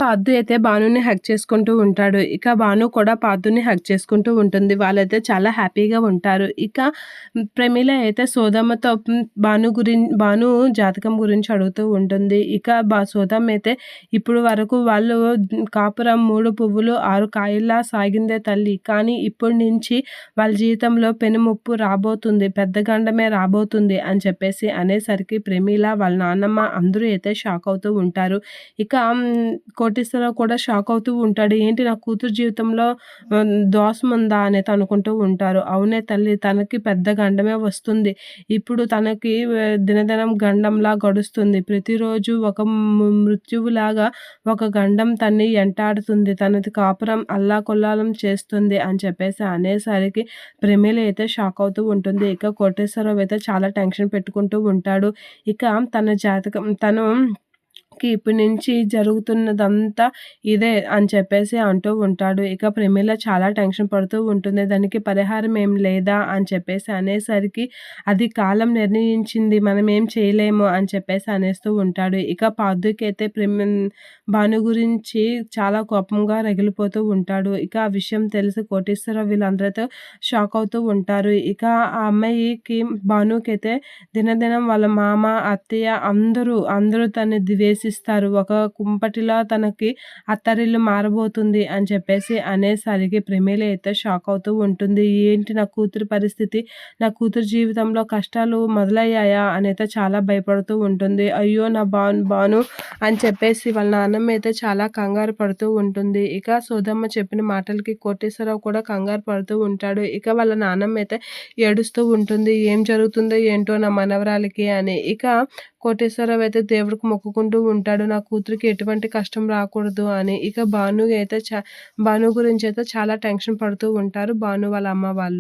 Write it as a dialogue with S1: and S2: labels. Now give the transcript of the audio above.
S1: పార్థు అయితే భానుని హగ్ చేసుకుంటూ ఉంటాడు. ఇక భాను కూడా పార్థుని హగ్ చేసుకుంటూ ఉంటుంది. వాళ్ళైతే చాలా హ్యాపీగా ఉంటారు. ఇక ప్రమీల అయితే సోదమ్మతో భాను జాతకం గురించి అడుగుతూ ఉంటుంది. ఇక సోదమ్మ అయితే ఇప్పుడు వరకు వాళ్ళు కాపురం 3 పువ్వులు 6 కాయల్లా సాగిందే తల్లి. కానీ ఇప్పటి నుంచి వాళ్ళ జీవితంలో పెనుముప్పు రాబోతుంది. పెద్ద గండమే రాబోతుంది అని చెప్పేసి అనేసరికి ప్రమీల, వాళ్ళ నాన్నమ్మ అందరూ అయితే షాక్ అవుతూ ఉంటారు. ఇక కోటేశ్వరరావు కూడా షాక్ అవుతూ ఉంటాడు. ఏంటి నా కూతురు జీవితంలో దోషం ఉందా అనేది అనుకుంటూ ఉంటారు. అవునే తల్లి, తనకి పెద్ద గండమే వస్తుంది. ఇప్పుడు తనకి దినదినం గండంలా గడుస్తుంది. ప్రతిరోజు ఒక మృత్యువులాగా ఒక గండం తన్ని ఎంటాడుతుంది. తనది కాపురం అల్లాకొల్లాలం చేస్తుంది అని చెప్పేసి అనేసరికి ప్రమీల అయితే షాక్ అవుతూ ఉంటుంది. ఇక కోటేశ్వరరావు అయితే చాలా టెన్షన్ పెట్టుకుంటూ ఉంటాడు. ఇక తన జాతకం ఇప్పటి నుంచి జరుగుతున్నదంతా ఇదే అని చెప్పేసి అంటూ ఉంటాడు. ఇక ప్రమీల చాలా టెన్షన్ పడుతూ ఉంటుంది. దానికి పరిహారం ఏం లేదా అని చెప్పేసి అనేసరికి అది కాలం నిర్ణయించింది, మనం ఏం చేయలేము అని చెప్పేసి అనేస్తూ ఉంటాడు. ఇక పార్థుకి అయితే భాను గురించి చాలా కోపంగా రగిలిపోతూ ఉంటాడు. ఇక ఆ విషయం తెలిసి కోటేశ్వరరావు వీళ్ళందరితో షాక్ అవుతూ ఉంటారు. ఇక ఆ అమ్మాయికి భానుకి అయితే దినదినం వాళ్ళ మామ, అత్తయ్య అందరూ తన్ని ద్వేషిస్తారు. ఒక కుంపటిలా తనకి అత్తారిల్లు మారబోతుంది అని చెప్పేసి అనేసరికి ప్రమీల అయితే షాక్ అవుతూ ఉంటుంది. ఏంటి నా కూతురు పరిస్థితి, నా కూతురు జీవితంలో కష్టాలు మొదలయ్యాయా అనైతే చాలా భయపడుతూ ఉంటుంది. అయ్యో నా భాను అని చెప్పేసి వాళ్ళ నాన్నమ్మ అయితే చాలా కంగారు పడుతూ ఉంటుంది. ఇక సోదమ్మ చెప్పిన మాటలకి కోటేశ్వరరావు కూడా కంగారు పడుతూ ఉంటాడు. ఇక వాళ్ళ నాన్నమ్మ అయితే ఏడుస్తూ ఉంటుంది. ఏం జరుగుతుందో ఏంటో నా మనవరాలికి అని. ఇక కోటేశ్వరరావు అయితే దేవుడికి మొక్కుకుంటూ ఉంటాడు, నా కూతురికి ఎటువంటి కష్టం రాకూడదు అని. ఇక భాను గురించి అయితే చాలా టెన్షన్ పడుతూ ఉంటారు భాను వాళ్ళ అమ్మ వాళ్ళు.